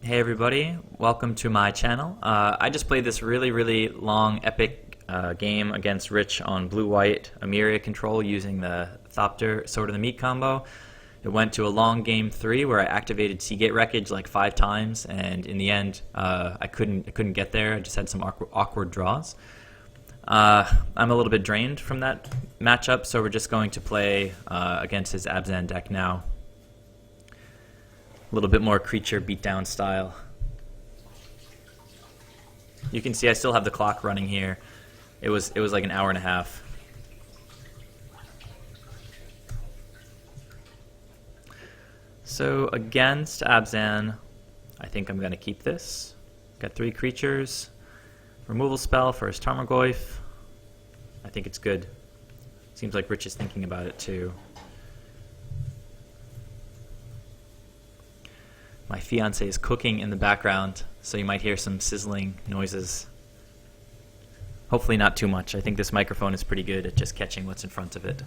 Hey everybody, welcome to my channel. I just played this really long epic game against Rich on blue-white Amiria control using the Thopter Sword of the Meat combo. It went to a long game 3 where I activated Seagate Wreckage like 5 times, and in the end I couldn't get there. I just had some awkward draws. I'm a little bit drained from that matchup, so we're just going to play against his Abzan deck now. A little bit more creature beatdown style. You can see I still have the clock running here. It was like an hour and a half. So against Abzan, I think I'm going to keep this. Got 3 creatures. Removal spell for his Tarmogoyf. I think it's good. Seems like Rich is thinking about it too. My fiance is cooking in the background, so you might hear some sizzling noises. Hopefully not too much. I think this microphone is pretty good at just catching what's in front of it.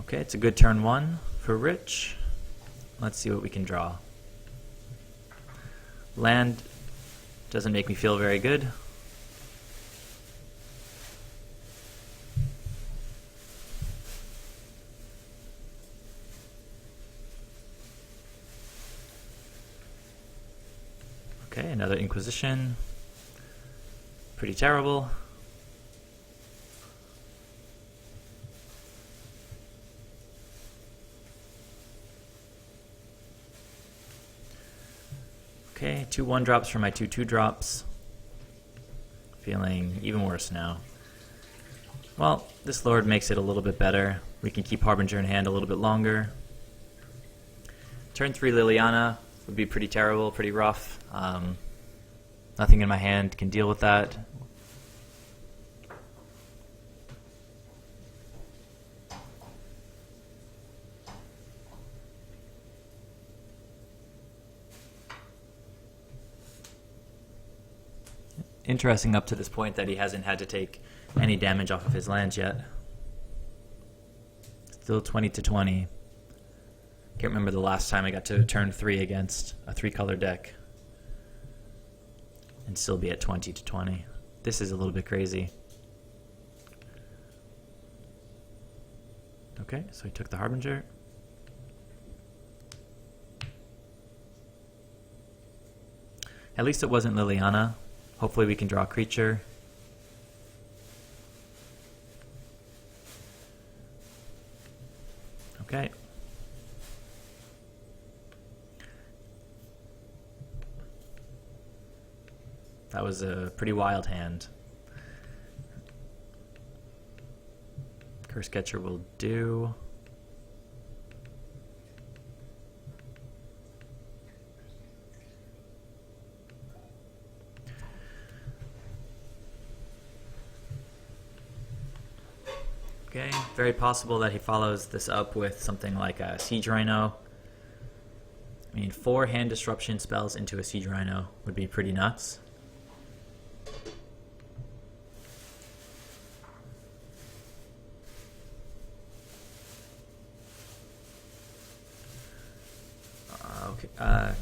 Okay, it's a good turn 1 for Rich. Let's see what we can draw. Land doesn't make me feel very good. Okay, another Inquisition. Pretty terrible. Okay, 2 1-drops for my 2 2-drops. Feeling even worse now. Well, this Lord makes it a little bit better. We can keep Harbinger in hand a little bit longer. Turn 3 Liliana would be pretty terrible, pretty rough. Nothing in my hand can deal with that. Interesting up to this point that he hasn't had to take any damage off of his lands yet. Still 20-20. Can't remember the last time I got to turn 3 against a 3-color deck and still be at 20-20. This is a little bit crazy. Okay, so he took the Harbinger. At least it wasn't Liliana. Hopefully we can draw a creature. Okay. That was a pretty wild hand. Curse Catcher will do. Okay, very possible that he follows this up with something like a Siege Rhino. I mean, 4 hand disruption spells into a Siege Rhino would be pretty nuts. Okay,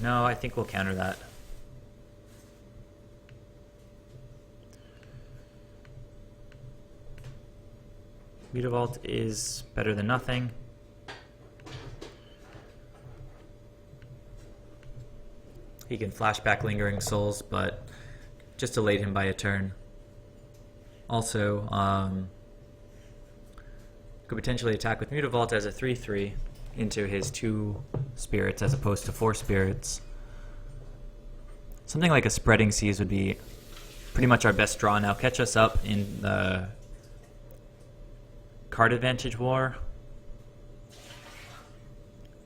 no, I think we'll counter that. Mutavault is better than nothing. He can flashback Lingering Souls, but just delayed him by a turn. Also, could potentially attack with Mutavault as a 3/3 into his 2 spirits as opposed to 4 spirits. Something like a Spreading Seas would be pretty much our best draw now. Catch us up in the card advantage war.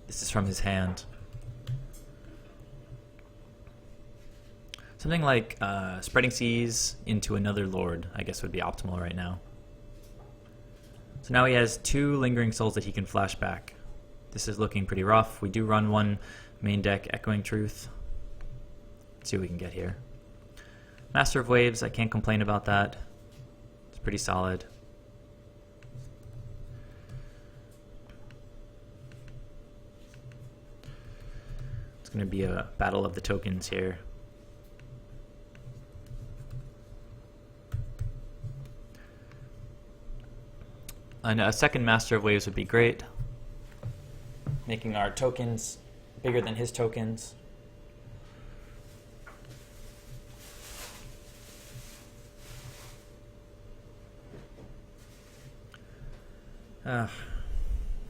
This is from his hand. Something like Spreading Seas into another Lord, I guess, would be optimal right now. So now he has 2 Lingering Souls that he can flash back. This is looking pretty rough. We do run one main deck Echoing Truth. Let's see what we can get here. Master of Waves, I can't complain about that. It's pretty solid. It's going to be a battle of the tokens here. And a second Master of Waves would be great, making our tokens bigger than his tokens.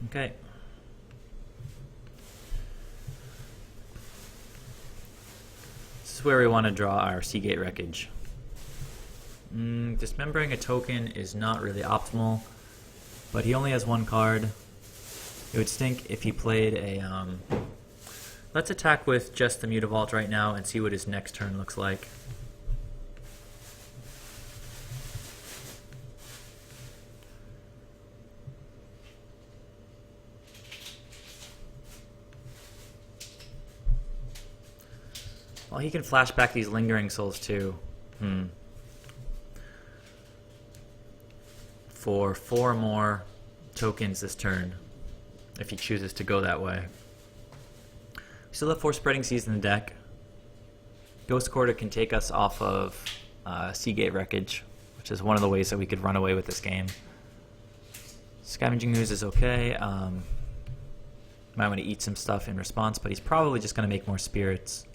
Okay. This is where we want to draw our Seagate Wreckage. Dismembering a token is not really optimal, but he only has one card. It would stink if he played a... Let's attack with just the Mutavault right now and see what his next turn looks like. Well, he can flash back these Lingering Souls too. For 4 more tokens this turn, if he chooses to go that way. We still have 4 Spreading Seas in the deck. Ghost Quarter can take us off of Seagate Wreckage, which is one of the ways that we could run away with this game. Scavenging Ooze is okay. Might want to eat some stuff in response, but he's probably just going to make more spirits.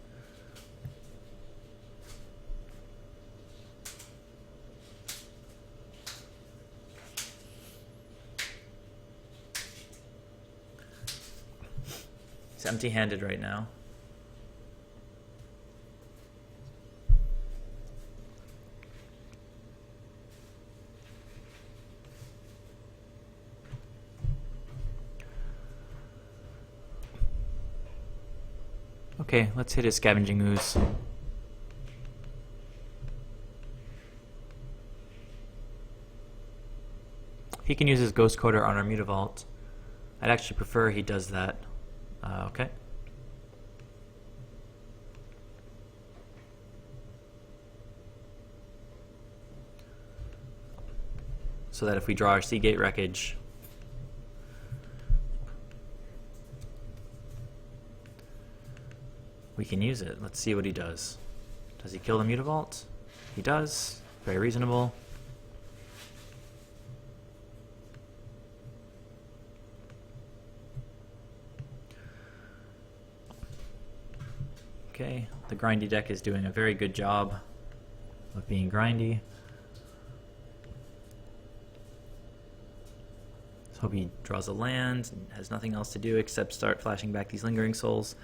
He's empty-handed right now. Okay, let's hit his Scavenging Ooze. He can use his Ghost Quarter on our Mutavault. I'd actually prefer he does that. Okay. So that if we draw our Seagate Wreckage, we can use it. Let's see what he does. Does he kill the Mutavault? He does. Very reasonable. Okay, the grindy deck is doing a very good job of being grindy. Let's hope he draws a land and has nothing else to do except start flashing back these Lingering Souls.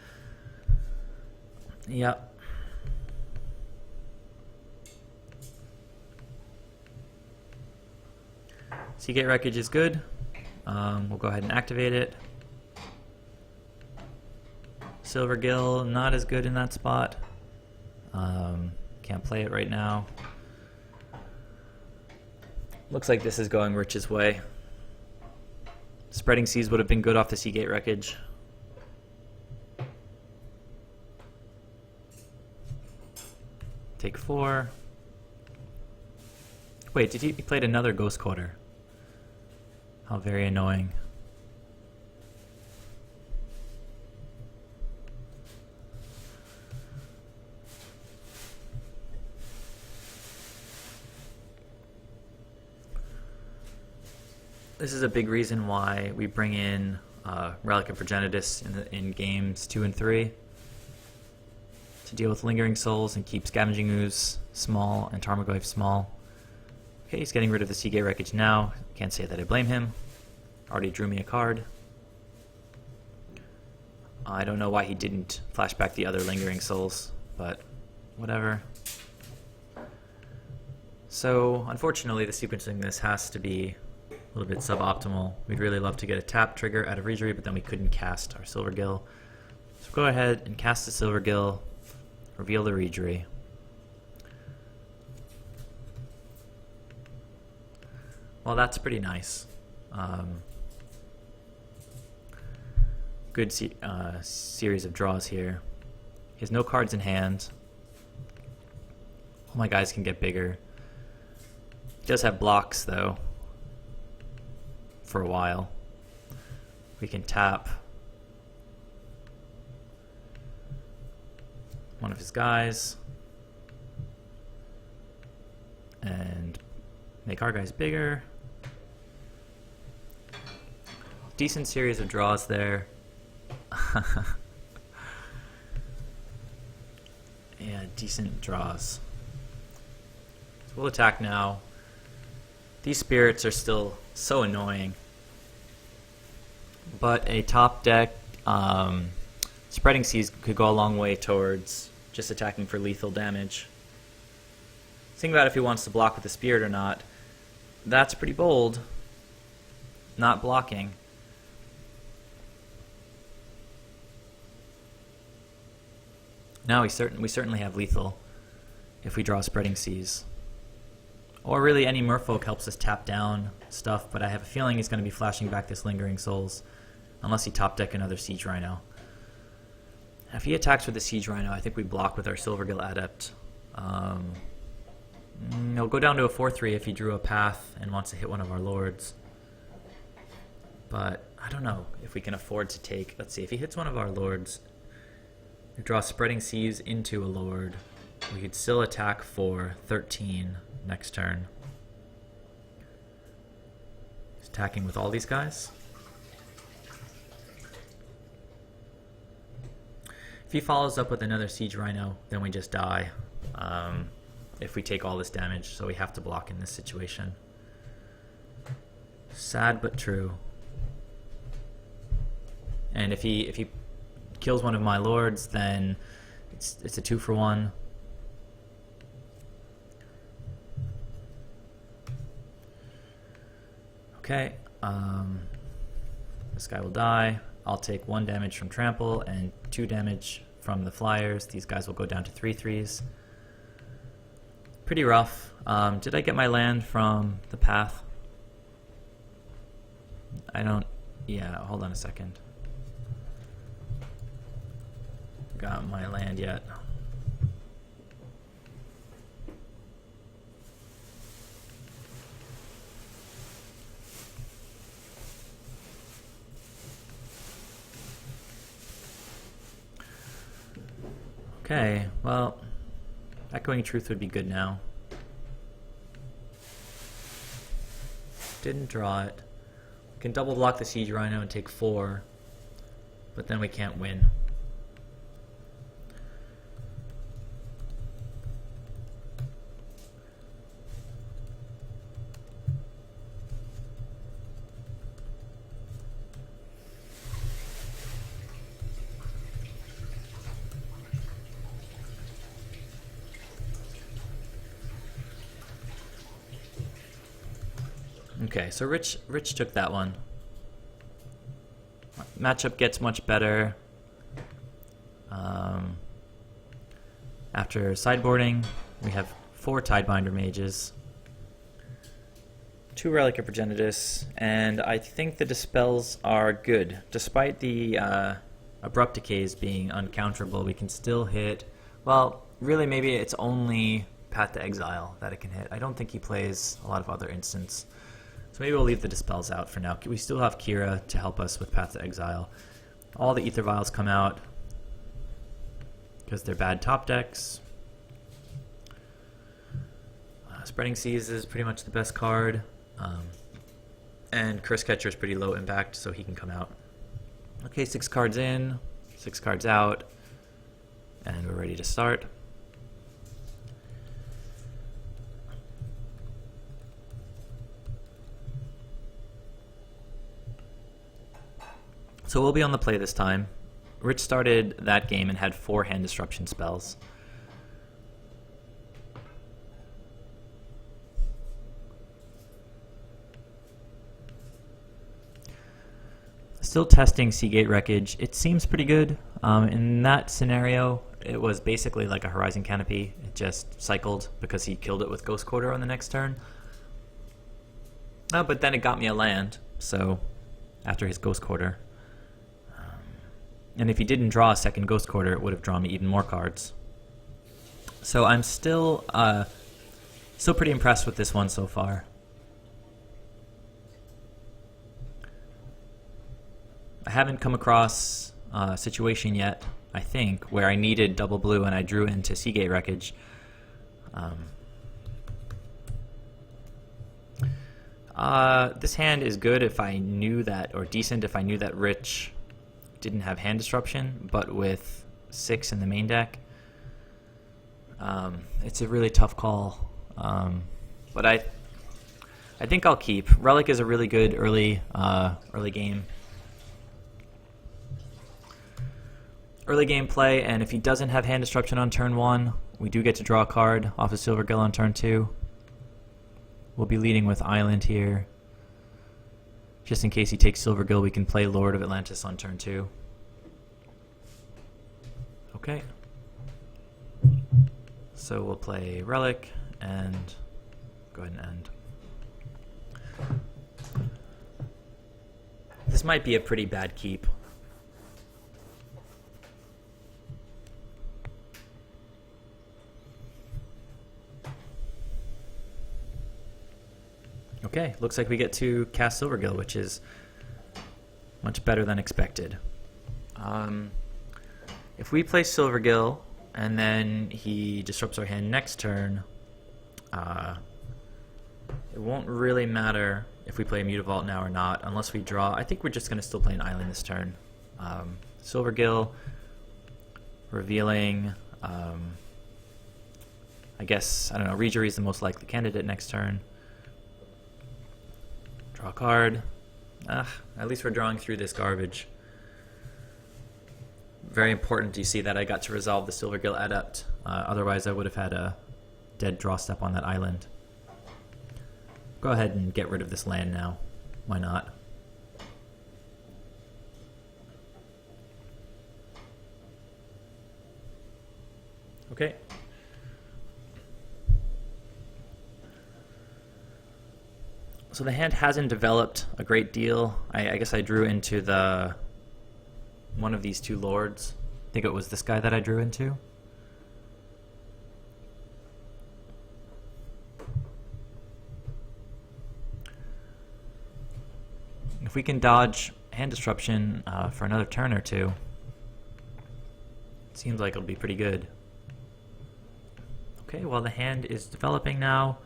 Yep. Seagate Wreckage is good. We'll go ahead and activate it. Silvergill, not as good in that spot. Can't play it right now. Looks like this is going Rich's way. Spreading Seas would have been good off the Seagate Wreckage. Take 4. Wait, he played another Ghost Quarter? How very annoying. This is a big reason why we bring in Relic of Progenitus in games 2 and 3 to deal with Lingering Souls and keep Scavenging Ooze small and Tarmogoyf small. Okay, he's getting rid of the Seagate Wreckage now. Can't say that I blame him. Already drew me a card. I don't know why he didn't flash back the other Lingering Souls, but whatever. So, unfortunately, the sequencing this has to be a little bit suboptimal. We'd really love to get a tap trigger out of Reejerey, but then we couldn't cast our Silvergill. So go ahead and cast the Silvergill, reveal the Reejerey. Well, that's pretty nice. Good series of draws here. He has no cards in hand. All my guys can get bigger. He does have blocks though. For a while. We can tap one of his guys and make our guys bigger. Decent series of draws there. Yeah, decent draws. So we'll attack now. These spirits are still so annoying. But a top deck Spreading Seas could go a long way towards just attacking for lethal damage. Think about if he wants to block with the spirit or not. That's pretty bold. Not blocking. Now we certainly have lethal if we draw Spreading Seas. Or really any Merfolk helps us tap down stuff, but I have a feeling he's going to be flashing back this Lingering Souls. Unless he top deck another Siege Rhino. If he attacks with the Siege Rhino, I think we block with our Silvergill Adept. He'll go down to a 4-3 if he drew a path and wants to hit one of our lords. But I don't know if we can afford to take... Let's see, if he hits one of our lords, we draw Spreading Seas into a lord. We could still attack for 13 next turn. He's attacking with all these guys. If he follows up with another Siege Rhino, then we just die. If we take all this damage, so we have to block in this situation. Sad but true. And if he kills one of my lords, then it's a 2-for-1. Okay, this guy will die. I'll take 1 damage from trample and 2 damage from the flyers. These guys will go down to 3/3s. Pretty rough. Did I get my land from the path? I don't... Yeah, hold on a second. Got my land yet. Okay, well, Echoing Truth would be good now. Didn't draw it. We can double block the Siege Rhino and take 4, but then we can't win. Okay, so Rich took that one. Matchup gets much better. After sideboarding, we have 4 Tidebinder Mages, 2 Relic of Progenitus, and I think the Dispels are good. Despite the Abrupt Decays being uncounterable, we can still hit... Well, really maybe it's only Path to Exile that it can hit. I don't think he plays a lot of other instants. So maybe we'll leave the Dispels out for now. We still have Kira to help us with Path to Exile. All the Ether Vials come out because they're bad top decks. Spreading Seas is pretty much the best card. And Curse Catcher is pretty low impact, so he can come out. Okay, 6 cards in, 6 cards out, and we're ready to start. So we'll be on the play this time. Rich started that game and had 4 hand disruption spells. Still testing Seagate Wreckage. It seems pretty good. In that scenario, it was basically like a Horizon Canopy. It just cycled because he killed it with Ghost Quarter on the next turn. But then it got me a land, so after his Ghost Quarter. And if he didn't draw a second Ghost Quarter, it would have drawn me even more cards. So I'm still pretty impressed with this one so far. I haven't come across a situation yet, I think, where I needed double blue and I drew into Seagate Wreckage. This hand is good if I knew that, or decent if I knew that Rich didn't have hand disruption, but with 6 in the main deck, it's a really tough call. But I think I'll keep. Relic is a really good early game. Early game play, and if he doesn't have hand disruption on turn 1, we do get to draw a card off of Silvergill on turn 2. We'll be leading with Island here. Just in case he takes Silvergill, we can play Lord of Atlantis on turn 2. Okay. So we'll play Relic and go ahead and end. This might be a pretty bad keep. Okay, looks like we get to cast Silvergill, which is much better than expected. If we play Silvergill and then he disrupts our hand next turn, it won't really matter if we play a Mutavault now or not, unless we draw. I think we're just going to still play an Island this turn. Silvergill, revealing, I guess, I don't know, Reejerey is the most likely candidate next turn. Draw a card. At least we're drawing through this garbage. Very important you see that I got to resolve the Silvergill Adept. Otherwise I would have had a dead draw step on that island. Go ahead and get rid of this land now. Why not? Okay. So the hand hasn't developed a great deal. I guess I drew into one of these two lords. I think it was this guy that I drew into. If we can dodge hand disruption for another turn or two, it seems like it'll be pretty good. Okay, well the hand is developing now.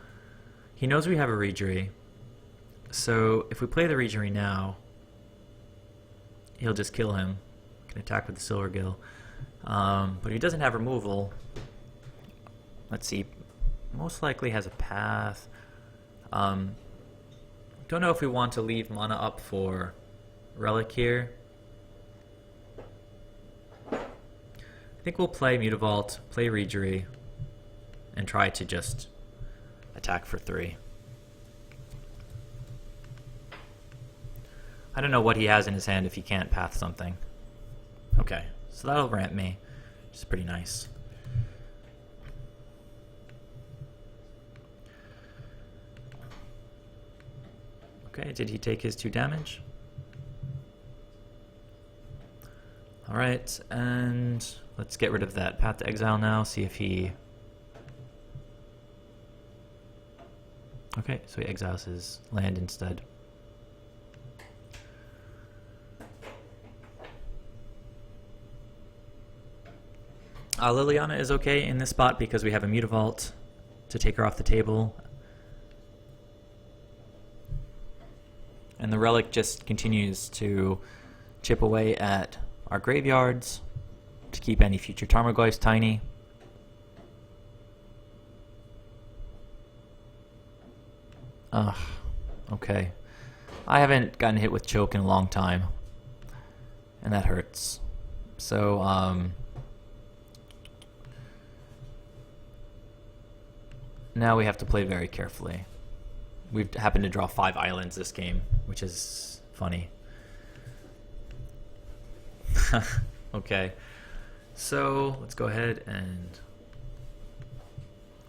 He knows we have a Reejerey. So if we play the Reejerey now, he'll just kill him. Can attack with the Silvergill. But he doesn't have removal. Let's see. Most likely has a path. Don't know if we want to leave mana up for Relic here. I think we'll play Mutavault, play Reejerey, and try to just attack for 3. I don't know what he has in his hand if he can't path something. Okay, so that'll ramp me, which is pretty nice. Okay, did he take his 2 damage? Alright, and let's get rid of that Path to Exile now, see if he... Okay, so he exiles his land instead. Liliana is okay in this spot because we have a Mutavault to take her off the table. And the Relic just continues to chip away at our graveyards to keep any future Tarmogoyfs tiny. Okay. I haven't gotten hit with choke in a long time, and that hurts. So, now we have to play very carefully. We've happened to draw 5 islands this game, which is funny. Okay, so let's go ahead and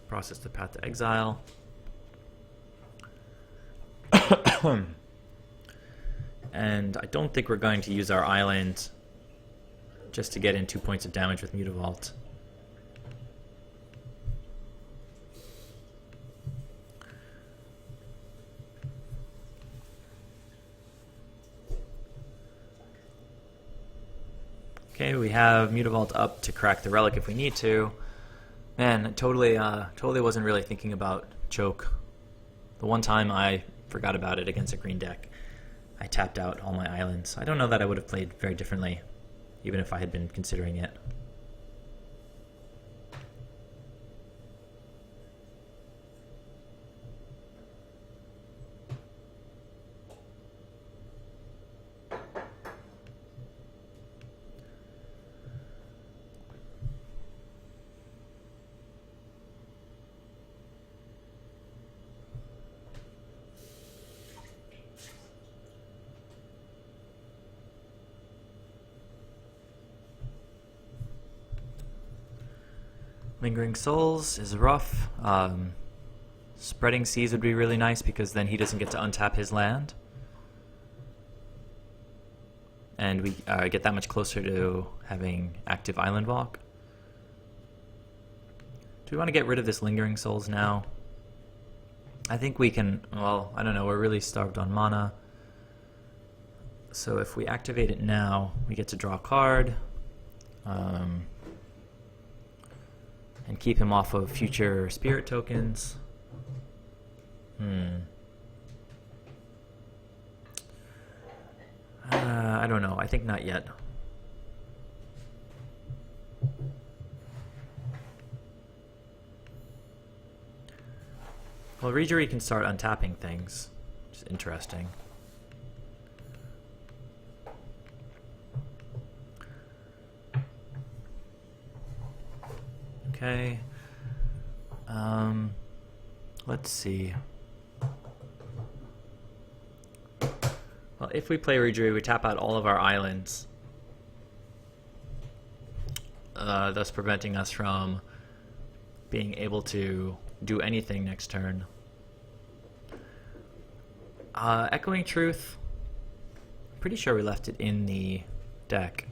process the Path to Exile. And I don't think we're going to use our island just to get in 2 points of damage with Mutavault. Okay, we have Mutavault up to crack the relic if we need to. Man, totally wasn't really thinking about choke. The one time I forgot about it against a green deck, I tapped out all my islands. I don't know that I would have played very differently, even if I had been considering it. Lingering Souls is rough. Spreading Seas would be really nice because then he doesn't get to untap his land. And we get that much closer to having active Island Walk. Do we want to get rid of this Lingering Souls now? I think we can, well, I don't know, we're really starved on mana. So if we activate it now, we get to draw a card. And keep him off of future spirit tokens. I don't know. I think not yet. Well, Rejury can start untapping things, which is interesting. Okay. Let's see. Well, if we play Rejury, we tap out all of our islands, thus preventing us from being able to do anything next turn. Echoing Truth, pretty sure we left it in the deck.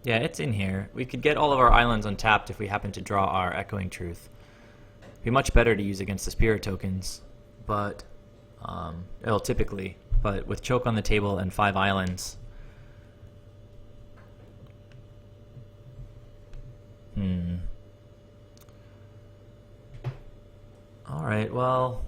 Yeah, it's in here. We could get all of our islands untapped if we happen to draw our Echoing Truth. It'd be much better to use against the spirit tokens, but well, typically. But with choke on the table and 5 islands, all right. Well.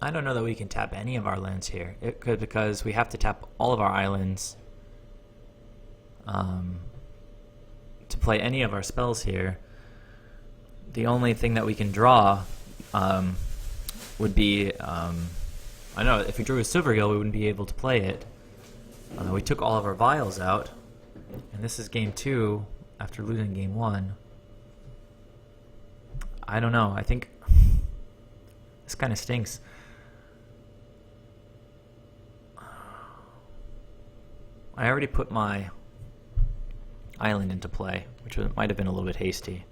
I don't know that we can tap any of our lands here. It could, because we have to tap all of our islands to play any of our spells here. The only thing that we can draw would be, I don't know, if we drew a Silvergill, we wouldn't be able to play it. We took all of our vials out, and this is game 2 after losing game 1. I don't know. I think this kind of stinks. I already put my island into play, which might have been a little bit hasty.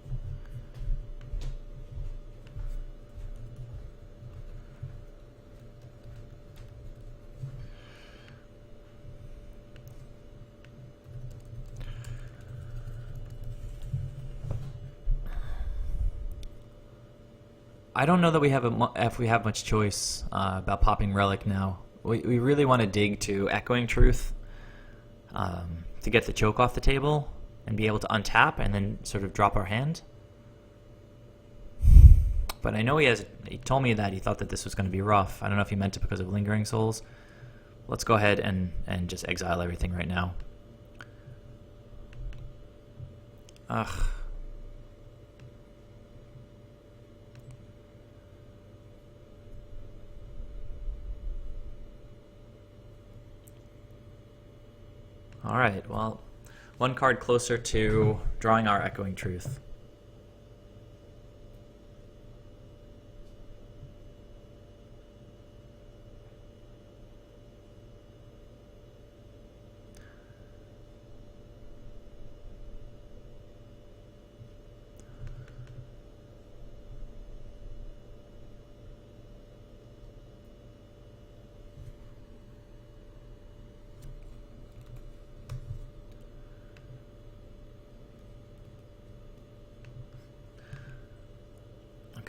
I don't know that we have if we have much choice about popping Relic now. We really want to dig to Echoing Truth to get the choke off the table and be able to untap and then sort of drop our hand. But I know he told me that he thought that this was going to be rough. I don't know if he meant it because of Lingering Souls. Let's go ahead and just exile everything right now. Ugh. Alright, well, one card closer to drawing our Echoing Truth.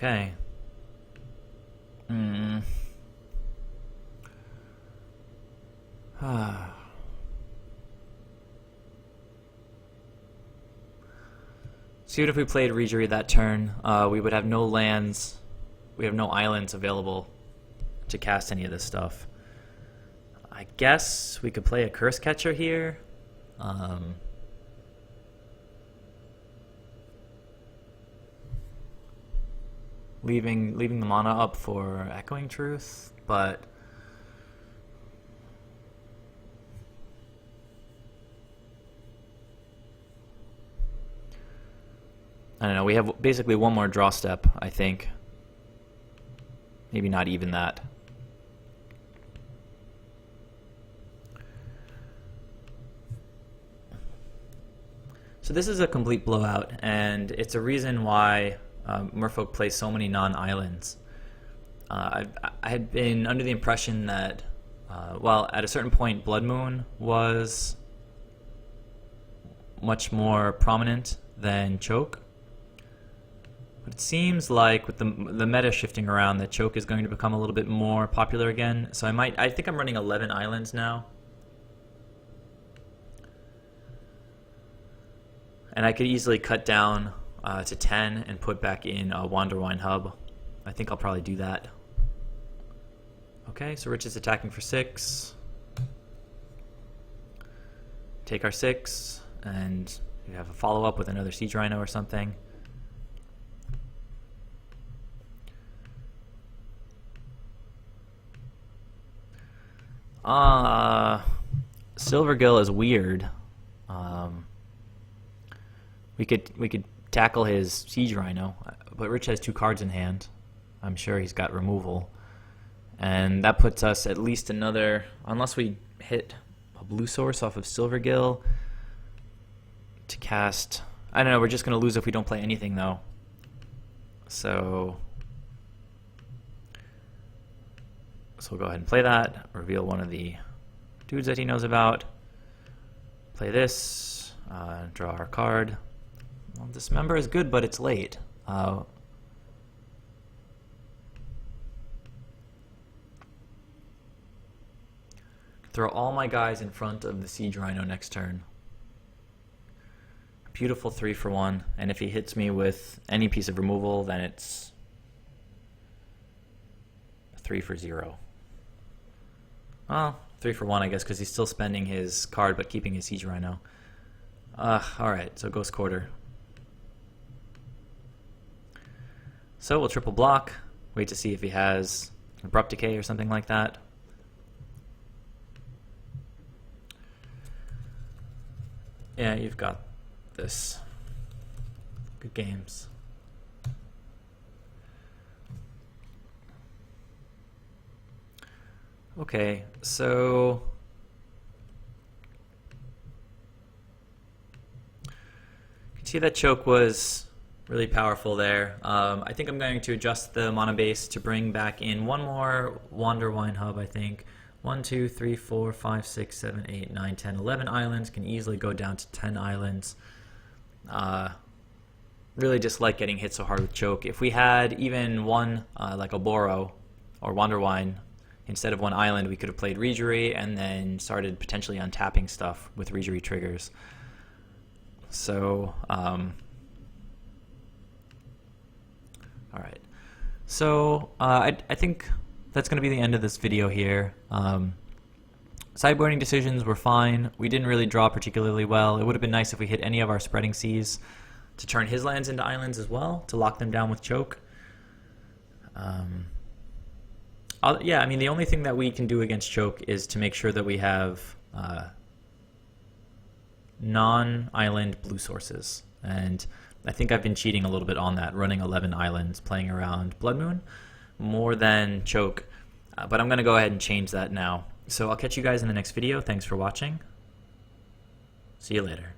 Okay. See, what if we played Regery that turn? We would have no lands. We have no islands available to cast any of this stuff. I guess we could play a Curse Catcher here. Leaving the mana up for Echoing Truth, but I don't know. We have basically one more draw step, I think. Maybe not even that. So this is a complete blowout, and it's a reason why Merfolk plays so many non-islands. I had been under the impression that, well, at a certain point, Blood Moon was much more prominent than Choke. But it seems like with the meta shifting around, that Choke is going to become a little bit more popular again. So I think I'm running 11 islands now. And I could easily cut down to 10 and put back in a Wanderwine Hub. I think I'll probably do that. Okay, so Rich is attacking for 6. Take our 6, and you have a follow-up with another Siege Rhino or something. Silvergill is weird. We could tackle his Siege Rhino, but Rich has 2 cards in hand. I'm sure he's got removal, and that puts us at least another, unless we hit a blue source off of Silvergill to cast. I don't know. We're just gonna lose if we don't play anything though. So we'll go ahead and play that. Reveal one of the dudes that he knows about. Play this. Draw our card. Well, Dismember is good, but it's late. Throw all my guys in front of the Siege Rhino next turn. Beautiful 3-for-1, and if he hits me with any piece of removal, then it's 3-for-0. Well, 3-for-1, I guess, because he's still spending his card but keeping his Siege Rhino. Alright, so Ghost Quarter. So we'll triple block, wait to see if he has Abrupt Decay or something like that. Yeah, you've got this. Good games. Okay, so you can see that Choke was really powerful there. I think I'm going to adjust the mana base to bring back in one more Wanderwine Hub, I think. 1, 2, 3, 4, 5, 6, 7, 8, 9, 10, 11 islands. Can easily go down to 10 islands. Really dislike getting hit so hard with Choke. If we had even one, like a Boro or Wanderwine, instead of one island, we could have played Regery and then started potentially untapping stuff with Regery triggers. So, alright. So, I think that's going to be the end of this video here. Sideboarding decisions were fine. We didn't really draw particularly well. It would have been nice if we hit any of our Spreading Seas to turn his lands into islands as well, to lock them down with Choke. Yeah, I mean, the only thing that we can do against Choke is to make sure that we have non-island blue sources. And I think I've been cheating a little bit on that, running 11 islands, playing around Blood Moon, more than Choke. But I'm going to go ahead and change that now. So I'll catch you guys in the next video. Thanks for watching. See you later.